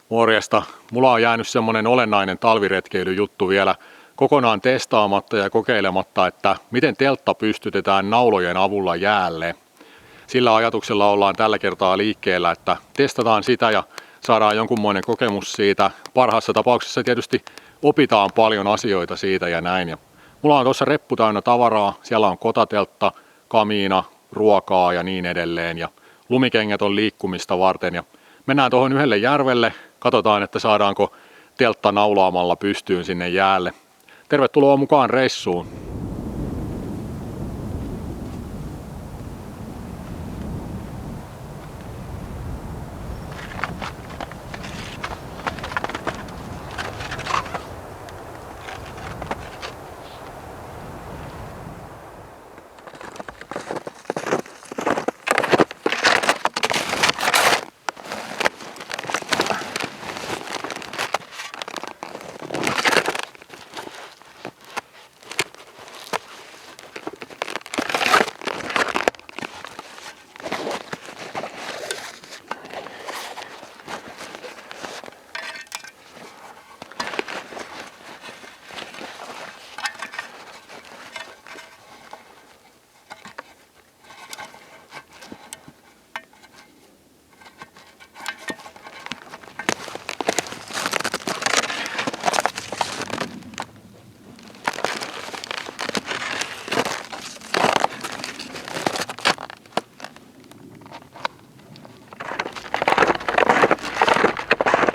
Morjesta. Mulla on jäänyt semmonen olennainen talviretkeilyjuttu vielä kokonaan testaamatta ja kokeilematta, että miten teltta pystytetään naulojen avulla jäälle. Sillä ajatuksella ollaan tällä kertaa liikkeellä, että testataan sitä ja saadaan jonkunmoinen kokemus siitä. Parhaassa tapauksessa tietysti opitaan paljon asioita siitä ja näin. Ja mulla on tuossa reppu täynnä tavaraa. Siellä on kotateltta, kamiina, ruokaa ja niin edelleen. Ja lumikengät on liikkumista varten. Ja mennään tuohon yhdelle järvelle. Katsotaan, että saadaanko teltta naulaamalla pystyyn sinne jäälle. Tervetuloa mukaan reissuun.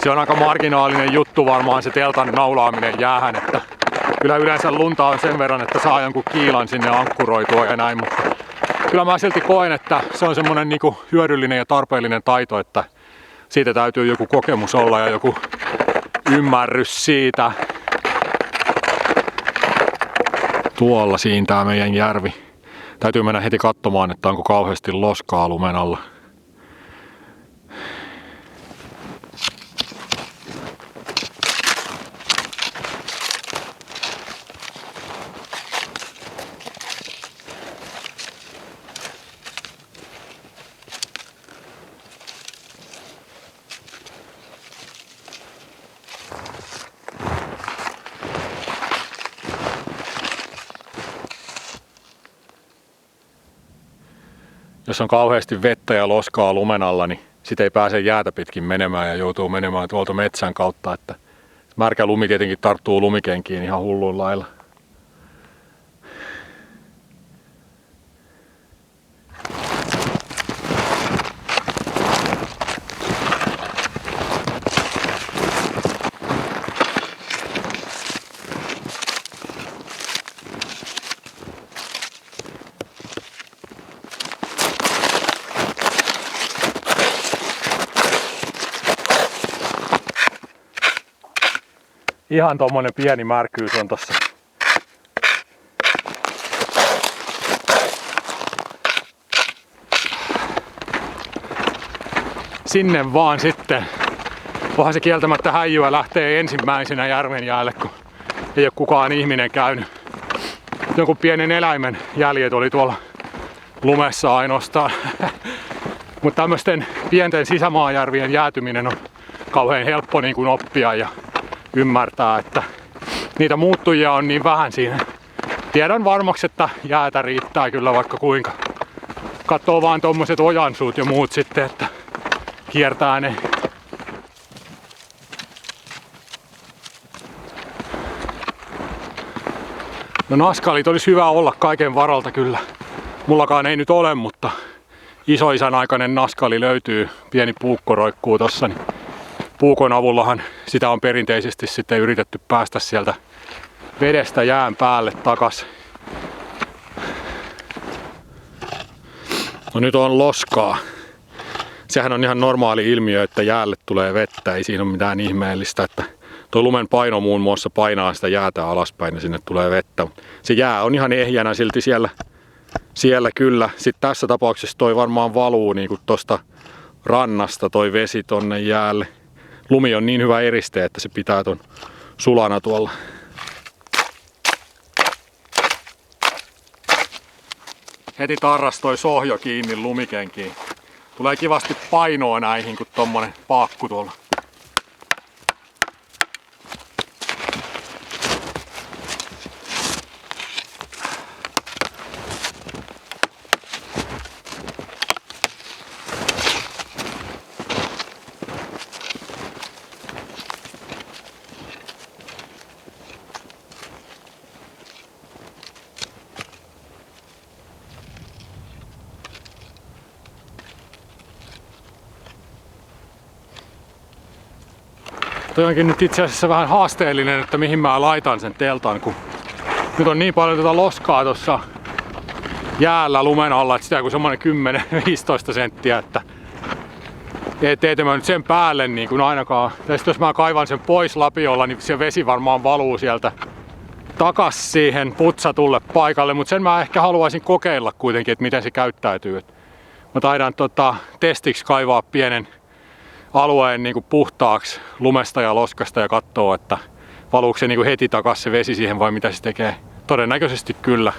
Se on aika marginaalinen juttu varmaan se teltan naulaaminen jäähän, että kyllä yleensä lunta on sen verran, että saa jonkun kiilan sinne ankkuroitua ja näin, mutta kyllä mä silti koen, että se on semmoinen niinku hyödyllinen ja tarpeellinen taito, että siitä täytyy joku kokemus olla ja joku ymmärrys siitä. Tuolla siintää meidän järvi. Täytyy mennä heti katsomaan, että onko kauheasti loskaa lumen alla. Jos on kauheasti vettä ja loskaa lumen alla, niin sit ei pääse jäätä pitkin menemään ja joutuu menemään tuolta metsän kautta. Että märkä lumi tietenkin tarttuu lumikenkiin ihan hullun lailla. Ihan tommonen pieni märkyys on tossa. Sinne vaan sitten. Onhan se kieltämättä häijyä lähtee ensimmäisenä järven jäälle, kun ei ole kukaan ihminen käynyt. Jonkun pienen eläimen jäljet oli tuolla lumessa ainoastaan. Mutta tämmöisten pienten sisämaajärvien jäätyminen on kauhean helppo niin kuin oppia ja ymmärtää, että niitä muuttujia on niin vähän siinä. Tiedän varmaksi, että jäätä riittää kyllä vaikka kuinka. Katsoo vaan tommoset ojansuut ja muut sitten, että kiertää ne. No naskalit olisi hyvä olla kaiken varalta kyllä. Mullakaan ei nyt ole, mutta isoisän aikainen naskali löytyy. Pieni puukko roikkuu tossa. Niin puukon avullahan sitä on perinteisesti sitten yritetty päästä sieltä vedestä jään päälle takas. No nyt on loskaa. Sehän on ihan normaali ilmiö, että jäälle tulee vettä. Ei siinä ole mitään ihmeellistä, että tuo lumen paino muun muassa painaa sitä jäätä alaspäin ja sinne tulee vettä. Se jää on ihan ehjänä silti siellä kyllä. Sitten tässä tapauksessa toi varmaan valuu niin kuin tosta rannasta toi vesi tonne jäälle. Lumi on niin hyvä eriste, että se pitää ton sulana tuolla. Heti tarras toi sohjo kiinni lumikenkiin. Tulee kivasti painoa näihin, kun tommonen paakku tuolla Toi onkin nyt itse asiassa vähän haasteellinen, että mihin mä laitan sen teltan, kun nyt on niin paljon tätä loskaa tuossa jäällä lumen alla, että sitä joku semmonen 10-15 senttiä, että teetä mä nyt sen päälle niin kuin ainakaan. Tai jos mä kaivan sen pois lapiolla, niin se vesi varmaan valuu sieltä takas siihen putsatulle paikalle, mutta sen mä ehkä haluaisin kokeilla kuitenkin, että miten se käyttäytyy. Mä taidan testiksi kaivaa pienen alueen niin kuin puhtaaksi lumesta ja loskasta ja katsoa, että valuuko se niin kuin heti takas se vesi siihen vai mitä se tekee. Todennäköisesti kyllä.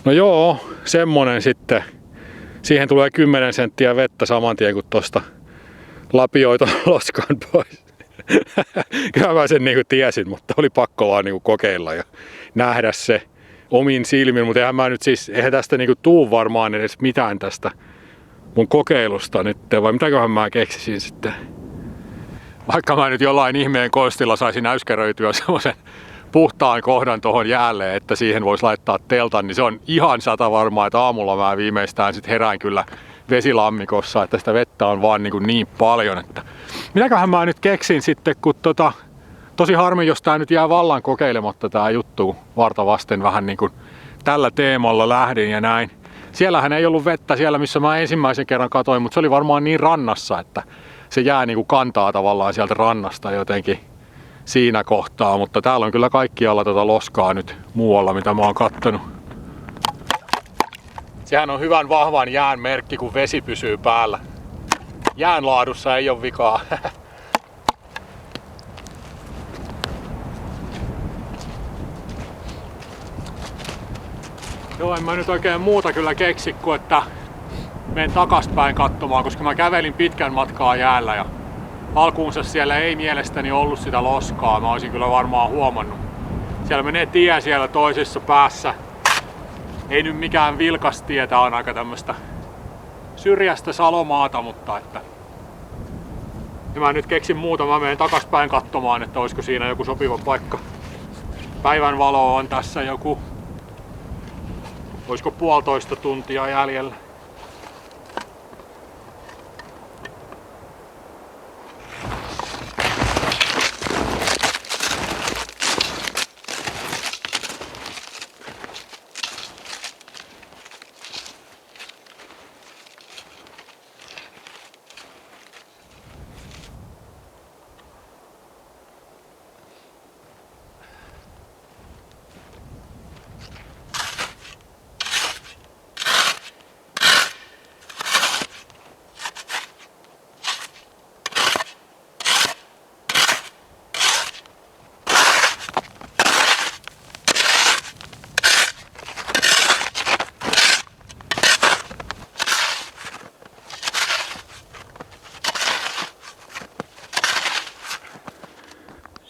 No joo, semmonen sitten. Siihen tulee 10 senttiä vettä saman tien kun tosta lapioita loskan pois. Kyllä mä sen niinku tiesin, mutta oli pakko vaan niinku kokeilla ja nähdä se omin silmin. Mutta eihän tästä niinku tuu varmaan edes mitään tästä mun kokeilusta nyt. Vai mitäköhän mä keksisin sitten. Vaikka mä nyt jollain ihmeen konstilla saisin äyskeröityä semmosen puhtaan kohdan tuohon jäälle, että siihen voisi laittaa teltan, niin se on ihan 100 varmaa, että aamulla mä viimeistään sit herään kyllä vesilammikossa, että sitä vettä on vaan niin paljon, että mitäköhän mä nyt keksin sitten, kun tosi harmi, jos tää nyt jää vallan kokeilematta tää juttu varta vasten vähän niin kuin tällä teemalla lähdin ja näin. Siellähän ei ollut vettä siellä, missä mä ensimmäisen kerran katoin, mutta se oli varmaan niin rannassa, että se jää niin kuin kantaa tavallaan sieltä rannasta jotenkin siinä kohtaa, mutta täällä on kyllä kaikkialla tätä loskaa nyt muualla, mitä mä oon kattonut. Sehän on hyvän vahvan jään merkki, kun vesi pysyy päällä. Jään laadussa ei ole vikaa. Joo, en mä nyt oikein muuta kyllä keksi, kuin että menen takaspäin katsomaan, koska mä kävelin pitkän matkaa jäällä ja alkuunsa siellä ei mielestäni ollut sitä loskaa, mä olisin kyllä varmaan huomannut. Siellä menee tie siellä toisessa päässä. Ei nyt mikään vilkas tie, tää on aika tämmöstä syrjästä salomaata, mutta että ja mä nyt keksin muuta, mä menen takaspäin katsomaan, että olisiko siinä joku sopiva paikka. Päivänvalo on tässä joku, olisiko 1,5 tuntia jäljellä.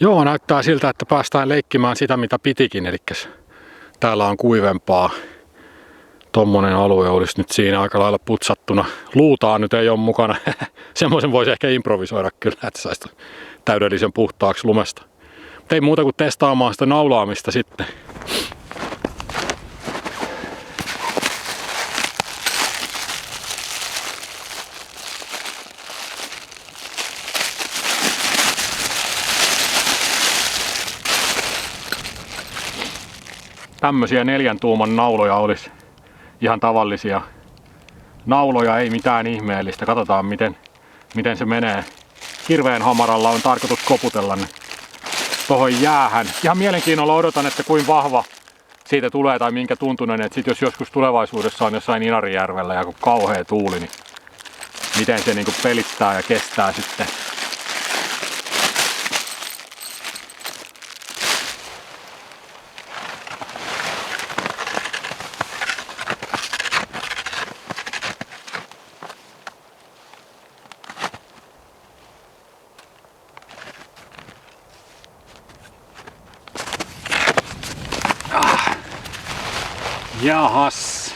Joo, näyttää siltä, että päästään leikkimään sitä mitä pitikin, eli täällä on kuivempaa. Tommonen alue olisi nyt siinä aika lailla putsattuna. Luutaa nyt ei ole mukana. Semmoisen voisi ehkä improvisoida kyllä, että saisi täydellisen puhtaaksi lumesta. Mutta ei muuta kuin testaamaan sitä naulaamista sitten. Tämmöisiä 4 tuuman nauloja olisi. Ihan tavallisia nauloja, ei mitään ihmeellistä. Katsotaan miten se menee. Hirveän hamaralla on tarkoitus koputella ne tohon jäähän. Ihan mielenkiinnolla odotan, että kuinka vahva siitä tulee tai minkä tuntunen. Että sit jos joskus tulevaisuudessa on jossain Inarijärvellä ja kun kauhea tuuli, niin miten se niinku pelittää ja kestää sitten. Jahas.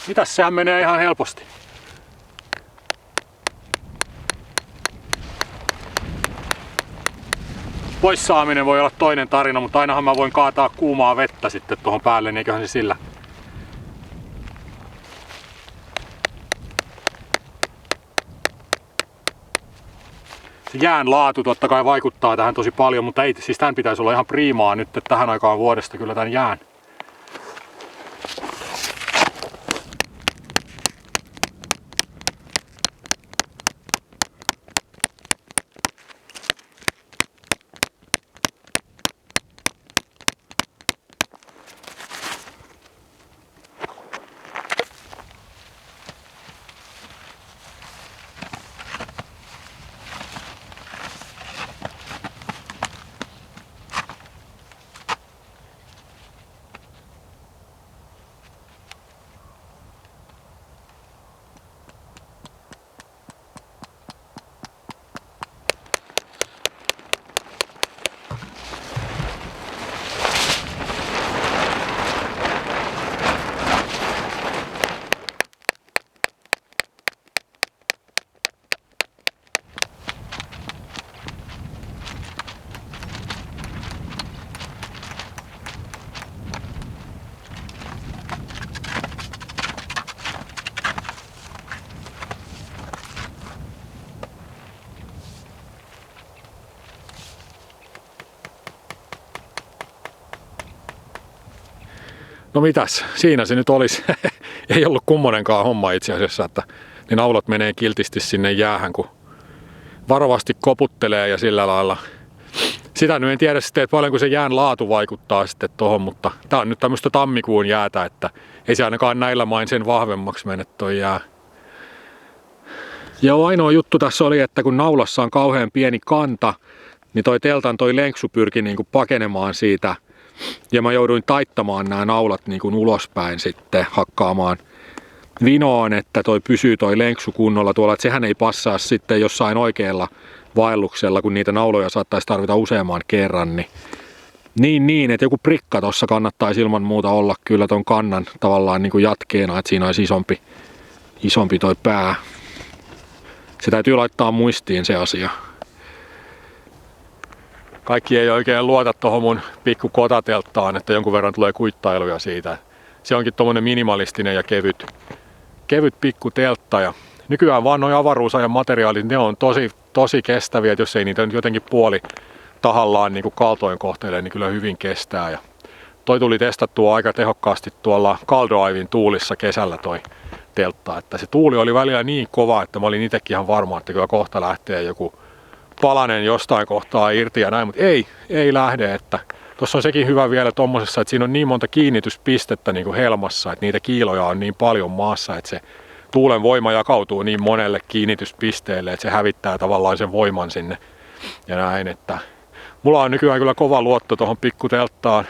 Mitäs, sehän menee ihan helposti. Pois saaminen voi olla toinen tarina, mutta ainahan mä voin kaataa kuumaa vettä sitten tuohon päälle, niin eiköhän se sillä. Se jään laatu totta kai vaikuttaa tähän tosi paljon, mutta ei, siis tän pitäisi olla ihan priimaa nyt tähän aikaan vuodesta kyllä tän jään. No mitäs, siinä se nyt olisi. Ei ollut kummonenkaan homma itse asiassa, että ne naulat menee kiltisti sinne jäähän, kun varovasti koputtelee ja sillä lailla. Sitä nyt en tiedä sitten, että paljonko se jään laatu vaikuttaa sitten tohon, mutta tää on nyt tämmöistä tammikuun jäätä, että ei se ainakaan näillä main sen vahvemmaksi mene toi jää. Ja ainoa juttu tässä oli, että kun naulassa on kauhean pieni kanta, niin toi teltan toi lenksu pyrki niinku pakenemaan siitä. Ja mä jouduin taittamaan nämä naulat niin kuin ulospäin sitten hakkaamaan vinoon, että toi pysyy toi lenksu kunnolla tuolla, että sehän ei passaa sitten jossain oikealla vaelluksella, kun niitä nauloja saattaisi tarvita useamman kerran. Niin, että joku prikka tossa kannattaisi ilman muuta olla kyllä ton kannan tavallaan niin kuin jatkeena, että siinä olisi isompi toi pää. Se täytyy laittaa muistiin se asia. Kaikki ei oikein luota tuohon mun pikku kotatelttaan, että jonkun verran tulee kuittailuja siitä. Se onkin tommonen minimalistinen ja kevyt pikku teltta. Ja nykyään vaan nuo avaruusajan materiaalit, ne on tosi kestäviä, että jos ei niitä nyt jotenkin puoli tahallaan niin kuin kaltoin kohtelee, niin kyllä hyvin kestää. Ja toi tuli testattua aika tehokkaasti tuolla Caldriven tuulissa kesällä toi teltta. Että se tuuli oli välillä niin kova, että mä olin itsekin ihan varma, että kyllä kohta lähtee joku palanen jostain kohtaa irti ja näin, mutta ei lähde, että tuossa on sekin hyvä vielä tommosessa, että siinä on niin monta kiinnityspistettä niin kuin helmassa, että niitä kiiloja on niin paljon maassa, että se tuulen voima jakautuu niin monelle kiinnityspisteelle, että se hävittää tavallaan sen voiman sinne ja näin, että mulla on nykyään kyllä kova luotto tuohon pikkutelttaan.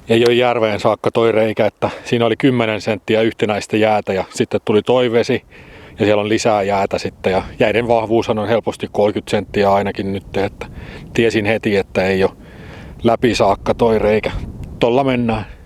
Ei ole järveen saakka toi reikä, että siinä oli 10 senttiä yhtenäistä jäätä ja sitten tuli toi vesi ja siellä on lisää jäätä sitten ja jäiden vahvuushan on helposti 30 senttiä ainakin nyt, että tiesin heti, että ei ole läpi saakka toi reikä. Tolla mennään.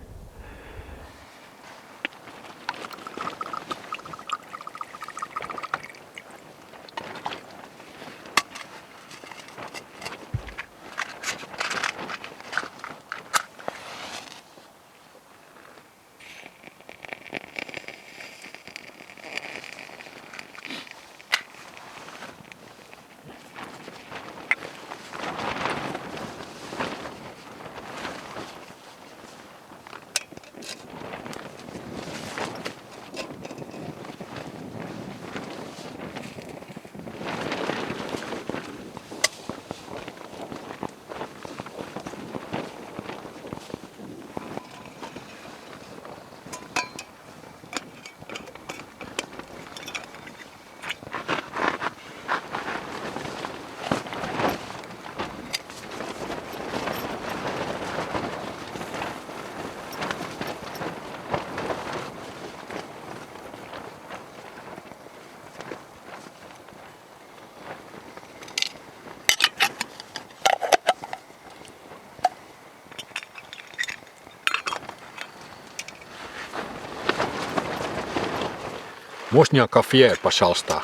Можно кафе, пожалуйста.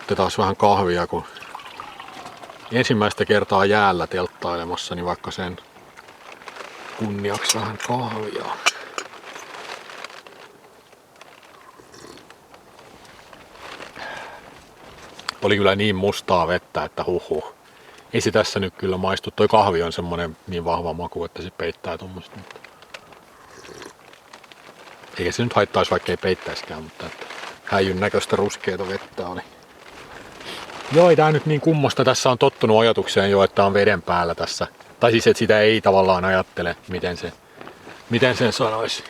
Otetaan vähän kahvia, kun ensimmäistä kertaa jäällä telttailemassa, niin vaikka sen kunniaksi vähän kahvia. Oli kyllä niin mustaa vettä, että huhhuh. Ei se tässä nyt kyllä maistu. Toi kahvi on semmonen niin vahva maku, että se peittää tuommoista. Eikä se nyt haittaisi, vaikka ei peittäisikään, mutta että häijyn näköistä ruskeata vettä oli. Joo, ei tää nyt niin kummosta. Tässä on tottunut ajatukseen jo, että on veden päällä tässä. Tai siis, että sitä ei tavallaan ajattele, miten sen sanoisi.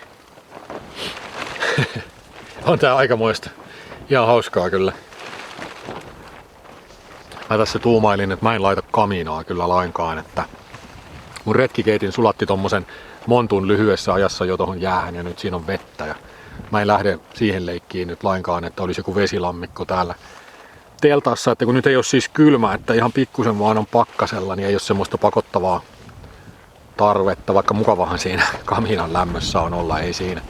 On tää aikamoista. Ihan hauskaa kyllä. Mä tässä tuumailin, että mä en laita kaminaa kyllä lainkaan, että mun retkikeitin sulatti tommosen montun lyhyessä ajassa jo tohon jäähän ja nyt siinä on vettä ja mä en lähde siihen leikkiin nyt lainkaan, että olisi joku vesilammikko täällä teltassa, että kun nyt ei ole siis kylmä, että ihan pikkusen vaan on pakkasella, niin ei ole semmoista pakottavaa tarvetta, vaikka mukavahan siinä kaminan lämmössä on olla, ei siinä.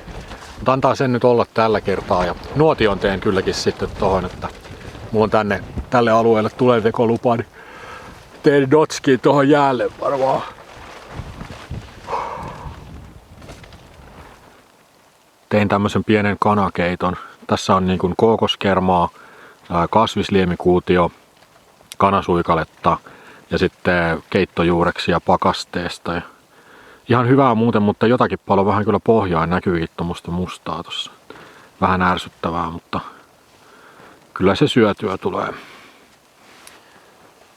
Mutta antaa sen nyt olla tällä kertaa ja nuotion teen kylläkin sitten tohon, että mulla on tälle alueelle tuletekolupa, niin teen dotskiin tohon jäälle varmaan. Tein tämmösen pienen kanakeiton. Tässä on niin kuin kookoskermaa, kasvisliemikuutio, kanasuikaletta ja sitten keittojuureksia pakasteesta. Ja ihan hyvää muuten, mutta jotakin paljon vähän kyllä pohjaa näkyykin tuommoista mustaa tossa. Vähän ärsyttävää, mutta kyllä se syötyä tulee.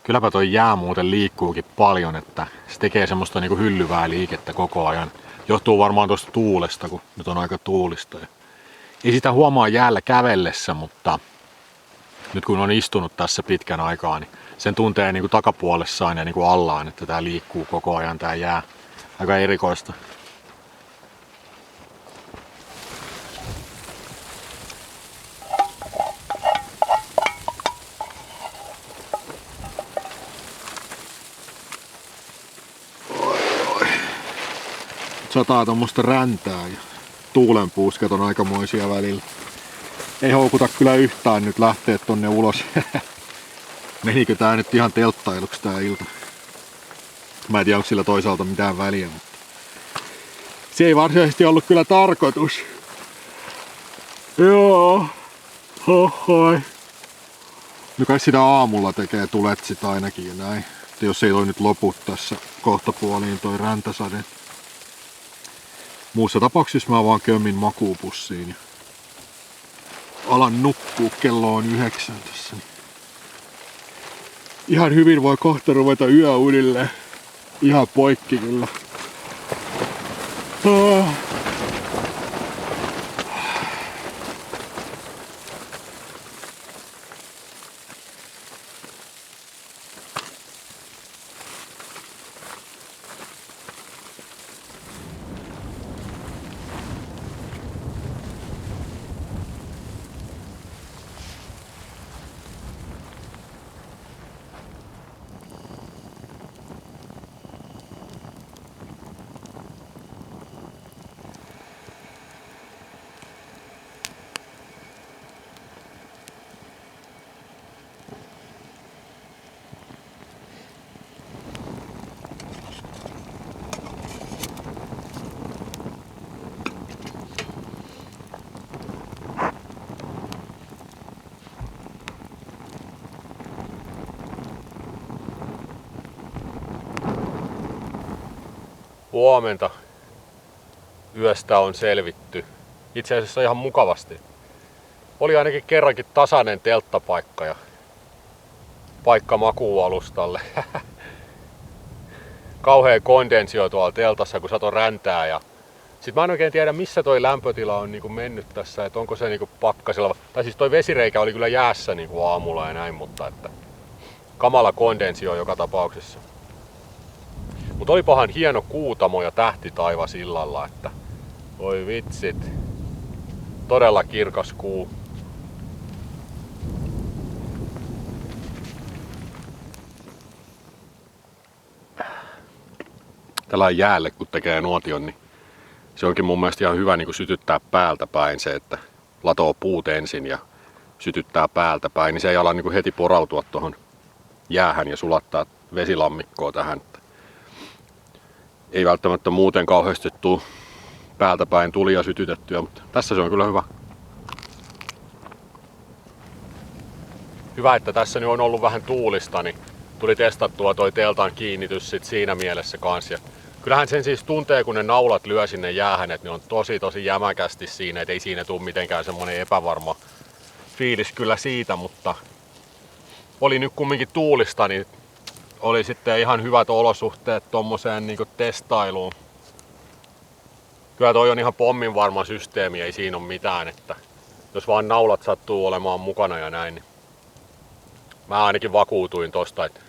Kylläpä toi jää muuten liikkuukin paljon, että se tekee semmoista niinku hyllyvää liikettä koko ajan. Johtuu varmaan tuosta tuulesta, kun nyt on aika tuulista. Ei sitä huomaa jäällä kävellessä, mutta nyt kun on istunut tässä pitkän aikaa, niin sen tuntee niinku takapuolessaan ja niinku allaan, että tää liikkuu koko ajan tää jää. Aika erikoista. Sataa tommoista räntää ja tuulenpuuskat on aikamoisia välillä. Ei houkuta kyllä yhtään nyt lähteä tonne ulos. Menikö tää nyt ihan telttailuksi tää ilta? Mä en tiedä, onko sillä toisaalta mitään väliä, mutta se ei varsinaisesti ollut kyllä tarkoitus. Joo. Hohoi. No kai sitä aamulla tekee tulet sit ainakin ja näin. Että jos ei toi nyt lopu tässä kohtapuoliin toi räntäsade. Muussa tapauksessa mä vaan kömmin makuupussiin ja alan nukkuu, kello on 9 tässä. Ihan hyvin voi kohta ruveta yöunille. Ihan poikki kyllä. Huomenta. Yöstä on selvitty. Itse asiassa ihan mukavasti. Oli ainakin kerrankin tasainen telttapaikka ja paikka makuualustalle. Kauhea kondensio tuolla teltassa, kun sato räntää. Ja sit mä en oikein tiedä, missä toi lämpötila on niinku mennyt tässä, että onko se niinku pakkasella. Tai siis toi vesireikä oli kyllä jäässä niinku aamulla ja näin, mutta että kamala kondensio joka tapauksessa. Mutta olipahan hieno kuutamo ja tähtitaivas illalla, että voi vitsit. Todella kirkas kuu. Tällä jäälle kun tekee nuotion, niin se onkin mun mielestä ihan hyvä niin sytyttää päältä päin se, että latoo puut ensin ja sytyttää päältä päin, niin se ei ala niin heti porautua tuohon jäähän ja sulattaa vesilammikkoa tähän. Ei välttämättä muuten kauheasti tule päältä päin tulia sytytettyä, mutta tässä se on kyllä hyvä. Hyvä, että tässä nyt on ollut vähän tuulista, niin tuli testattua toi teltan kiinnitys sit siinä mielessä kanssa. Ja kyllähän sen siis tuntee, kun ne naulat lyö sinne jäähän, että ne on tosi jämäkästi siinä, et ei siinä tule mitenkään semmonen epävarma fiilis kyllä siitä, mutta oli nyt kumminkin tuulista, niin oli sitten ihan hyvät olosuhteet tommoseen niinku testailuun. Kyllä toi on ihan pommin varma systeemi, ei siinä ole mitään, että jos vaan naulat sattuu olemaan mukana ja näin, niin mä ainakin vakuutuin tosta, että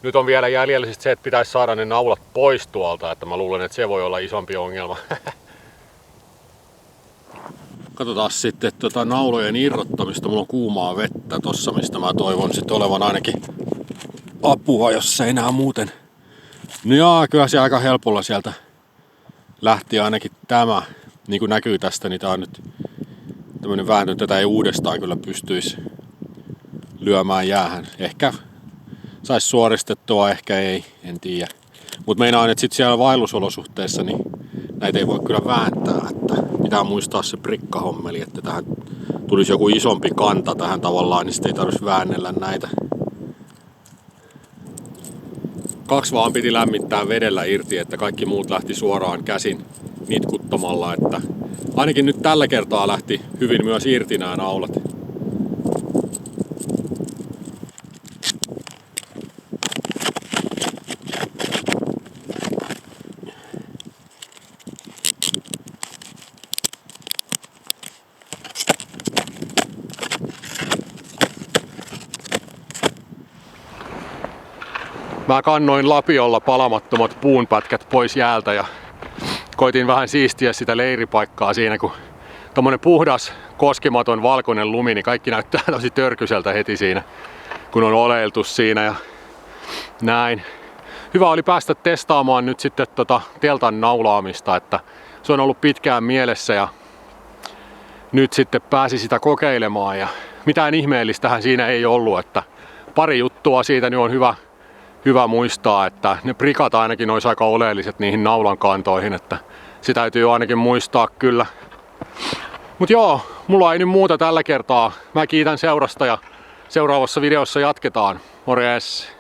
nyt on vielä jäljellä se, että pitäisi saada ne naulat pois tuolta, että mä luulen, että se voi olla isompi ongelma. Katsotaan sitten naulojen irrottamista. Mulla on kuumaa vettä tossa, mistä mä toivon sitten olevan ainakin apua, jos se ei enää muuten. No jaa, kyllä se aika helpolla sieltä lähti ainakin tämä. Niin kuin näkyy tästä, niin tää on nyt tämmönen vääntö. Tätä ei uudestaan kyllä pystyisi lyömään jäähän. Ehkä sais suoristettua, ehkä ei, en tiedä. Mut meinaan, että sit siellä vaellusolosuhteissa niin näitä ei voi kyllä vääntää, että pitää muistaa se prikkahommeli, että tähän tulisi joku isompi kanta tähän tavallaan, niin sit ei tarvitsisi väännellä näitä. 2 vaan piti lämmittää vedellä irti, että kaikki muut lähti suoraan käsin nitkuttamalla, että ainakin nyt tällä kertaa lähti hyvin myös irti nämä naulat. Mä kannoin lapiolla palamattomat puunpätkät pois jäältä ja koitin vähän siistiä sitä leiripaikkaa siinä, kun tommonen puhdas, koskematon valkoinen lumi, niin kaikki näyttää tosi törkyseltä heti siinä, kun on oleiltu siinä ja näin. Hyvä oli päästä testaamaan nyt sitten teltan naulaamista, että se on ollut pitkään mielessä ja nyt sitten pääsi sitä kokeilemaan ja mitään ihmeellistähän siinä ei ollut, että pari juttua siitä nyt on hyvä muistaa, että ne prikat ainakin olisi aika oleelliset niihin naulan kantoihin, että se täytyy ainakin muistaa kyllä. Mut joo, mulla ei nyt muuta tällä kertaa. Mä kiitän seurasta ja seuraavassa videossa jatketaan. Morjes!